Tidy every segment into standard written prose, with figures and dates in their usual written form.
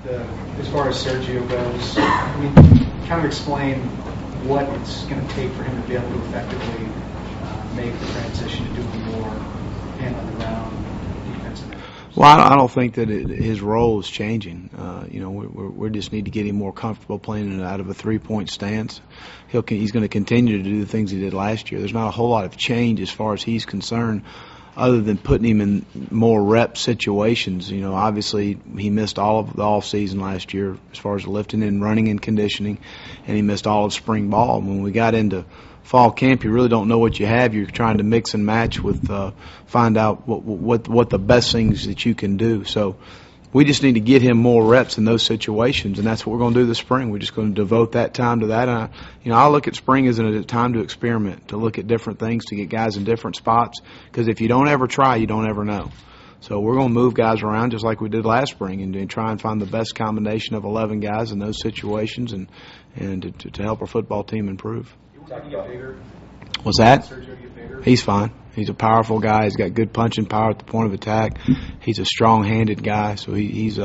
as far as Sergio goes, can we kind of explain what it's going to take for him to be able to effectively make the transition to doing more handling around defensive end? Well, I don't think that his role is changing. We just need to get him more comfortable playing out of a three-point stance. He's going to continue to do the things he did last year. There's not a whole lot of change as far as he's concerned, other than putting him in more rep situations. Obviously he missed all of the off season last year as far as lifting and running and conditioning, and he missed all of spring ball. When we got into fall camp, you really don't know what you have. You're trying to mix and match with, find out what the best things that you can do. So we just need to get him more reps in those situations, and that's what we're going to do this spring. We're just going to devote that time to that. And I look at spring as a time to experiment, to look at different things, to get guys in different spots, because if you don't ever try, you don't ever know. So we're going to move guys around just like we did last spring and try and find the best combination of 11 guys in those situations and to help our football team improve. What's that? He's fine. He's a powerful guy. He's got good punching power at the point of attack. He's a strong-handed guy, so he's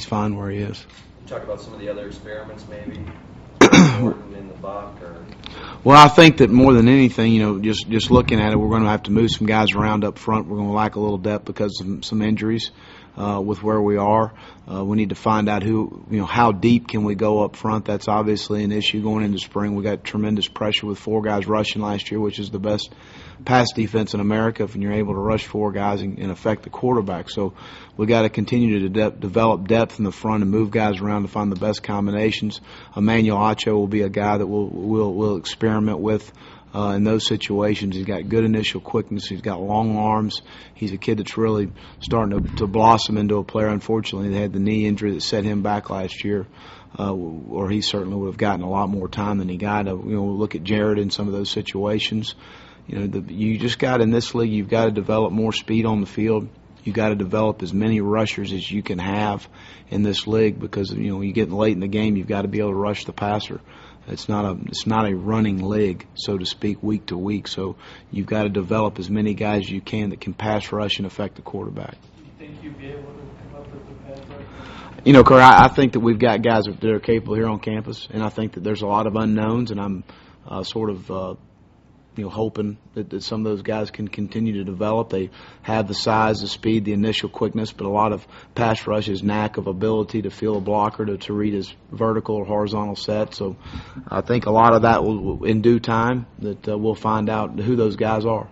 fine where he is. You talk about some of the other experiments, maybe in the buck, or. Well, I think that more than anything, just looking at it, we're going to have to move some guys around up front. We're going to lack a little depth because of some injuries with where we are. We need to find out how deep can we go up front. That's obviously an issue going into spring. We got tremendous pressure with 4 guys rushing last year, which is the best pass defense in America if you're able to rush 4 guys and affect the quarterback. So we got to continue to develop depth in the front and move guys around to find the best combinations. Emmanuel Acho will be a guy that we'll experiment with in those situations. He's got good initial quickness. He's got long arms. He's a kid that's really starting to blossom into a player. Unfortunately, they had the knee injury that set him back last year, or he certainly would have gotten a lot more time than he got. Look at Jared in some of those situations. You just got in this league, you've got to develop more speed on the field. You've got to develop as many rushers as you can have in this league because when you get late in the game, you've got to be able to rush the passer. It's not a running league, so to speak, week to week. So you've got to develop as many guys as you can that can pass rush and affect the quarterback. Do you think you'd be able to come up with the pass rush? Corey, I think that we've got guys that are capable here on campus, and I think that there's a lot of unknowns, and I'm hoping that some of those guys can continue to develop. They have the size, the speed, the initial quickness, but a lot of pass rush is knack of ability to feel a blocker, to read his vertical or horizontal set. So I think a lot of that will in due time that we'll find out who those guys are.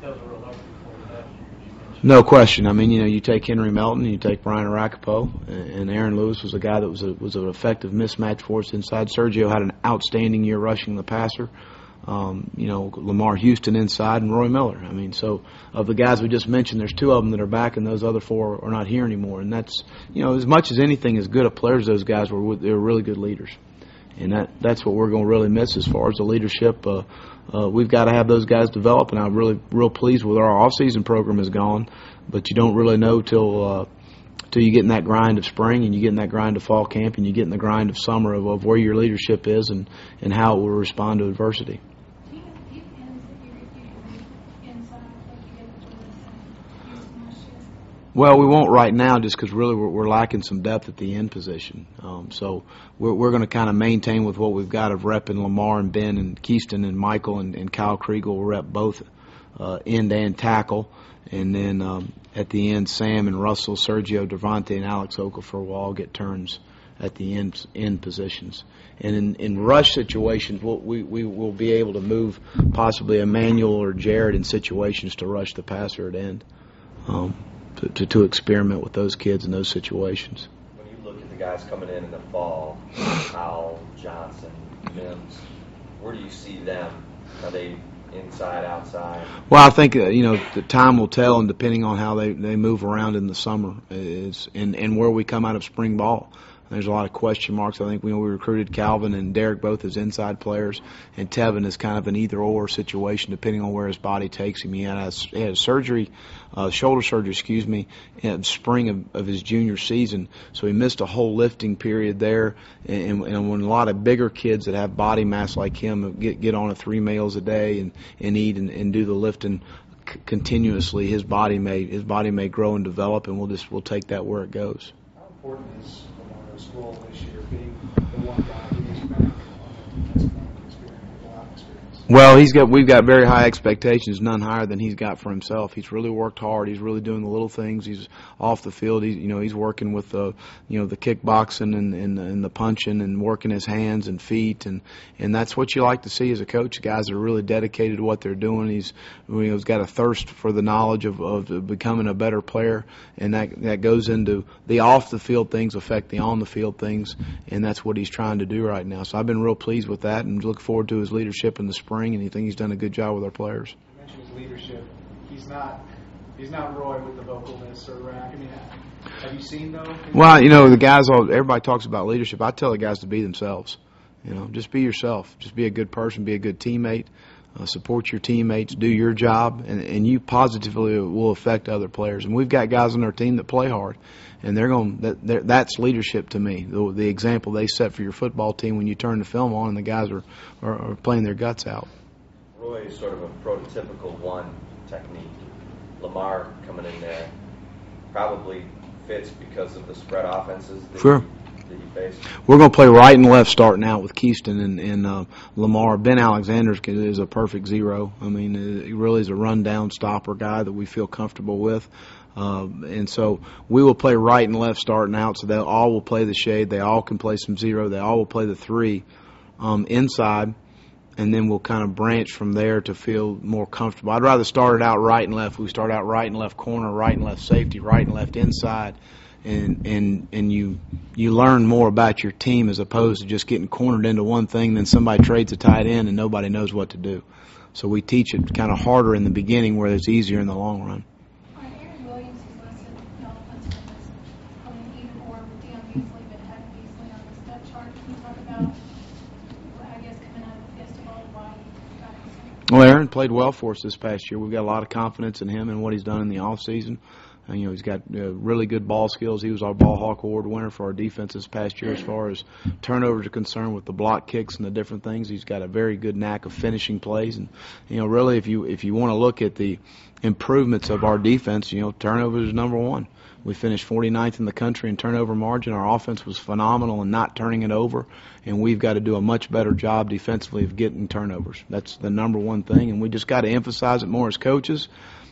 Those were elected for last year. No question. You take Henry Melton, you take Brian Aracapo, and Aaron Lewis was a guy that was an effective mismatch for us inside. Sergio had an outstanding year rushing the passer. Lamar Houston inside and Roy Miller. So of the guys we just mentioned, there's 2 of them that are back and those other 4 are not here anymore. And that's, as much as anything, as good a players those guys were, they're really good leaders. And that's what we're going to really miss as far as the leadership. We've got to have those guys develop, and I'm really real pleased with our off-season program has gone, but you don't really know till you get in that grind of spring and you get in that grind of fall camp and you get in the grind of summer of where your leadership is and how it will respond to adversity. Well, we won't right now just because really we're lacking some depth at the end position. So we're going to kind of maintain with what we've got of repping Lamar and Ben and Keaston and Michael and Kyle Kriegel will rep both end and tackle. And then at the end, Sam and Russell, Sergio, Devontae, and Alex Okafor will all get turns at the end positions. And in rush situations, we will be able to move possibly Emmanuel or Jared in situations to rush the passer at end. To experiment with those kids in those situations. When you look at the guys coming in the fall, Howell, Johnson, Mims, where do you see them? Are they inside, outside? Well, I think the time will tell, and depending on how they move around in the summer is and where we come out of spring ball. There's a lot of question marks. I think we recruited Calvin and Derek both as inside players, and Tevin is kind of an either-or situation depending on where his body takes him. He had a surgery, shoulder surgery, in spring of his junior season, so he missed a whole lifting period there. And when a lot of bigger kids that have body mass like him get on 3 meals a day and eat and do the lifting continuously, his body may grow and develop, and we'll take that where it goes. How important is Lamar's role this year, being the one guy who is back on the defensive line with a lot of experience? Well, we've got very high expectations, none higher than he's got for himself. He's really worked hard. He's really doing the little things. He's off the field. He's working with the kickboxing and the punching and working his hands and feet, and that's what you like to see as a coach. Guys that are really dedicated to what they're doing. He's got a thirst for the knowledge of becoming a better player, and that goes into the off the field things affect the on the field things, and that's what he's trying to do right now. So I've been real pleased with that, and look forward to his leadership in the spring. And he thinks he's done a good job with our players. You mentioned his leadership. He's not Roy with the vocalness or rack. I mean, have you seen though? Well, the guys. Everybody talks about leadership. I tell the guys to be themselves. Just be yourself. Just be a good person. Be a good teammate. Support your teammates. Do your job, and you positively will affect other players. And we've got guys on our team that play hard, and that's leadership to me. The example they set for your football team when you turn the film on and the guys are playing their guts out. Roy is sort of a prototypical one technique. Lamar coming in there probably fits because of the spread offenses that Sure. he faced. We're going to play right and left starting out with Keyston and Lamar. Ben Alexander is a perfect zero. I mean, he really is a run-down stopper guy that we feel comfortable with. And so we will play right and left starting out, so they all will play the shade. They all can play some zero. They all will play the three inside, and then we'll kind of branch from there to feel more comfortable. I'd rather start it out right and left. We start out right and left corner, right and left safety, right and left inside, and you learn more about your team as opposed to just getting cornered into one thing, then somebody trades a tight end and nobody knows what to do. So we teach it kind of harder in the beginning where it's easier in the long run. Well, Aaron played well for us this past year. We've got a lot of confidence in him and what he's done in the offseason. He's got really good ball skills. He was our Ball Hawk Award winner for our defense this past year as far as turnovers are concerned with the block kicks and the different things. He's got a very good knack of finishing plays. And, really if you want to look at the improvements of our defense, turnovers is number one. We finished 49th in the country in turnover margin. Our offense was phenomenal in not turning it over, and we've got to do a much better job defensively of getting turnovers. That's the number one thing, and we just got to emphasize it more as coaches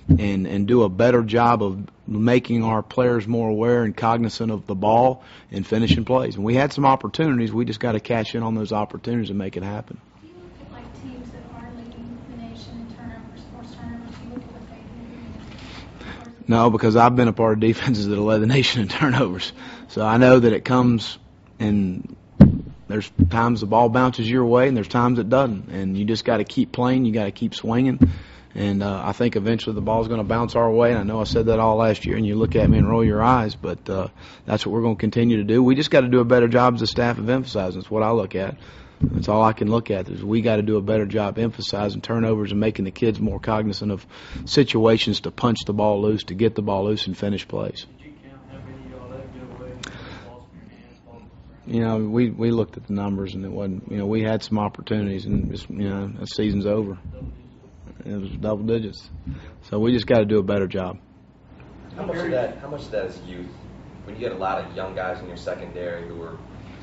and do a better job of making our players more aware and cognizant of the ball and finishing plays. And we had some opportunities. We just got to cash in on those opportunities and make it happen. Do you look at teams that are leading the nation in turnovers, forced turnovers? Do you look at what they do? No, because I've been a part of defenses that have led the nation in turnovers. So I know that it comes, and there's times the ball bounces your way and there's times it doesn't. And you just got to keep playing. You got to keep swinging. And I think eventually the ball's going to bounce our way. And I know I said that all last year, and you look at me and roll your eyes, but that's what we're going to continue to do. We just got to do a better job as a staff of emphasizing. That's what I look at. That's all I can look at is we got to do a better job emphasizing turnovers and making the kids more cognizant of situations to punch the ball loose, to get the ball loose and finish plays. Did you count how many of y'all let go away? Balls from your hands, balls from your hands? We looked at the numbers, and it wasn't. We had some opportunities, and just, the season's over. It was double digits. So we just got to do a better job. How much of that is youth? When you get a lot of young guys in your secondary who are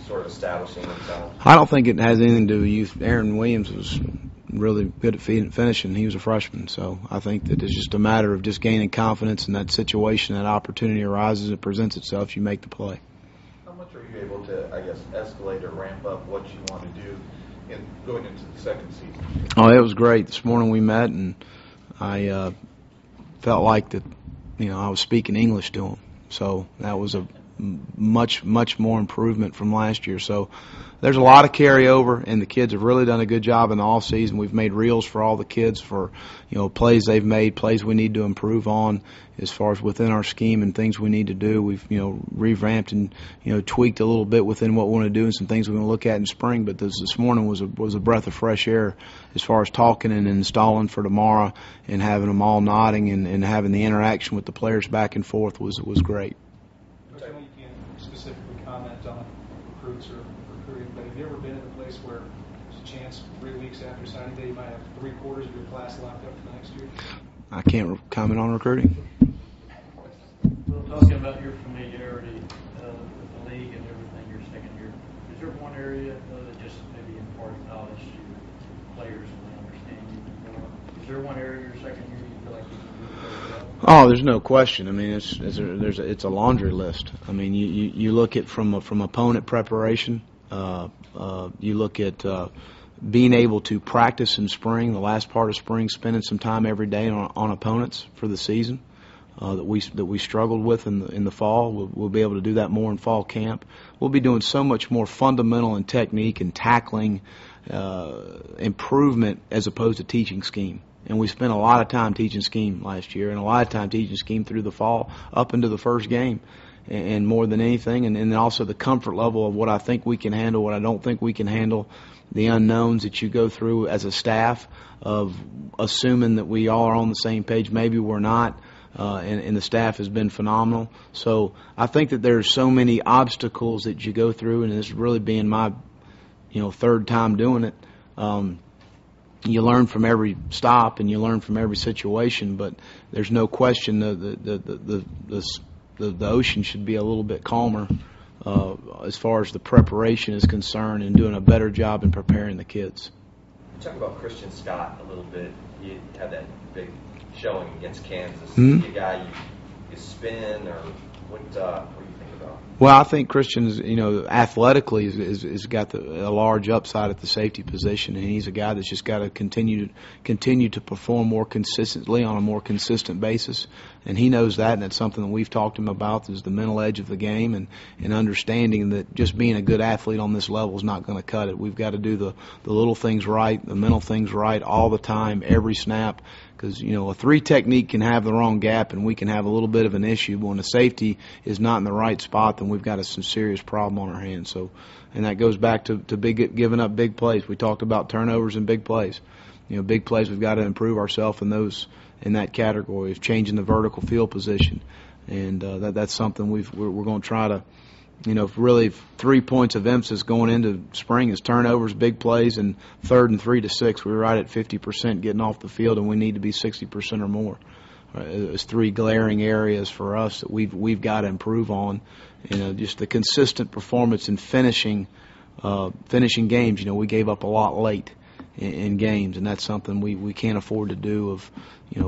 sort of establishing themselves? I don't think it has anything to do with youth. Aaron Williams was really good at finishing. He was a freshman. So I think that it's just a matter of just gaining confidence in that situation. That opportunity arises, it presents itself, you make the play. How much are you able to, escalate or ramp up what you want to do in going into the second season? Oh, it was great. This morning we met, and I felt like that, I was speaking English to him. So that was a much more improvement from last year. So there's a lot of carryover, and the kids have really done a good job in the off season. We've made reels for all the kids for plays they've made, plays we need to improve on as far as within our scheme and things we need to do. We've revamped and tweaked a little bit within what we want to do and some things we're going to look at in spring. But this morning was a breath of fresh air as far as talking and installing for tomorrow and having them all nodding and having the interaction with the players back and forth was great. I know you can't specifically comment on recruits or recruiting, but have you ever been in a place where there's a chance 3 weeks after signing day you might have 3/4 of your class locked up for the next year? I can't comment on recruiting. Well, talking about your familiarity with area that just maybe imparting knowledge to your players so they understand you more? Is there one area your second year you feel like you can really play well? Oh, there's no question. I mean, it's a laundry list. I mean, you look at from opponent preparation. You look at being able to practice in spring, the last part of spring, spending some time every day on opponents for the season that we struggled with in the fall. We'll be able to do that more in fall camp. We'll be doing so much more fundamental and technique and tackling improvement as opposed to teaching scheme. And we spent a lot of time teaching scheme last year and a lot of time teaching scheme through the fall up into the first game. And more than anything, and then also the comfort level of what I think we can handle, what I don't think we can handle, the unknowns that you go through as a staff of assuming that we all are on the same page. Maybe we're not, and the staff has been phenomenal. So I think that there's so many obstacles that you go through, and this really being my third time doing it. You learn from every stop and you learn from every situation, but there's no question the ocean should be a little bit calmer as far as the preparation is concerned and doing a better job in preparing the kids. Talk about Christian Scott a little bit. He had that big showing against Kansas. Mm-hmm. Is he a guy you spin, or what do you think about? Well, I think Christian's, athletically is got a large upside at the safety position, and he's a guy that's just got to continue to perform more consistently on a more consistent basis, and he knows that, and it's something that we've talked to him about, is the mental edge of the game and understanding that just being a good athlete on this level is not going to cut it. We've got to do the little things right, the mental things right all the time, every snap. Because, a 3 technique can have the wrong gap and we can have a little bit of an issue. But when a safety is not in the right spot, then we've got some serious problem on our hands. So, and that goes back to giving up big plays. We talked about turnovers and big plays. Big plays, we've got to improve ourselves in that category of changing the vertical field position. And that's something we're going to try to, really 3 points of emphasis going into spring is turnovers, big plays, and 3rd and 3 to 6. We're right at 50% getting off the field, and we need to be 60% or more. It's 3 glaring areas for us that we've got to improve on. Just the consistent performance in finishing games. We gave up a lot late in games, and that's something we can't afford to do. Of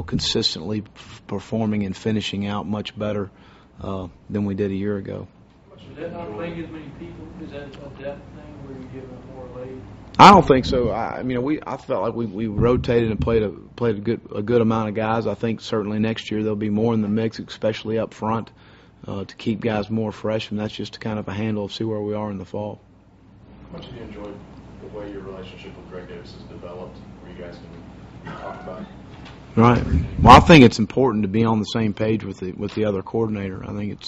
consistently performing and finishing out much better than we did a year ago. Is that not playing as many people? Is that a depth thing where you give them more late? I don't think so. I felt like we rotated and played a good amount of guys. I think certainly next year there'll be more in the mix, especially up front, to keep guys more fresh, and that's just kind of a handle of see where we are in the fall. How much have you enjoyed the way your relationship with Greg Davis has developed, where you guys can talk about it? Right. Well, I think it's important to be on the same page with the other coordinator. I think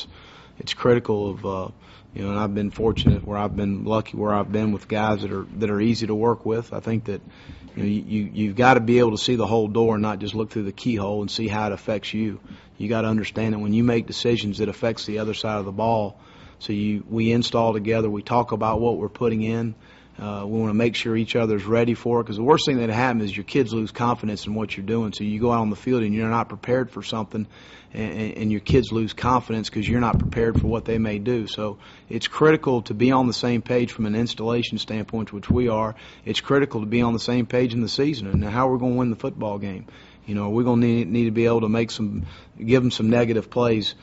it's critical of and I've been fortunate where I've been lucky where I've been with guys that are easy to work with. I think that you've got to be able to see the whole door and not just look through the keyhole and see how it affects you. You got to understand that when you make decisions, it affects the other side of the ball. So we install together. We talk about what we're putting in. We want to make sure each other's ready for it, because the worst thing that happens is your kids lose confidence in what you're doing. So you go out on the field and you're not prepared for something, and your kids lose confidence because you're not prepared for what they may do. So it's critical to be on the same page from an installation standpoint, which we are. It's critical to be on the same page in the season and how we're going to win the football game. We're going to need to be able to give them some negative plays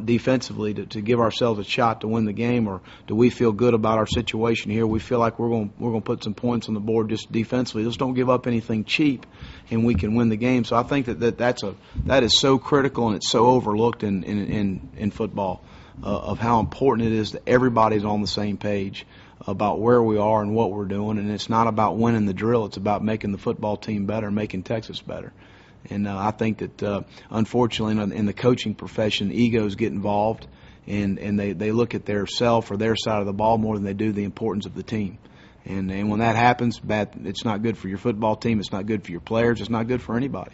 defensively to give ourselves a shot to win the game, or do we feel good about our situation here? We feel like we're going to put some points on the board just defensively. Just don't give up anything cheap, and we can win the game. So I think that is so critical, and it's so overlooked in football of how important it is that everybody's on the same page about where we are and what we're doing. And it's not about winning the drill; it's about making the football team better, making Texas better. And I think that, unfortunately, in the coaching profession, egos get involved, and they look at their self or their side of the ball more than they do the importance of the team. And when that happens, it's not good for your football team. It's not good for your players. It's not good for anybody.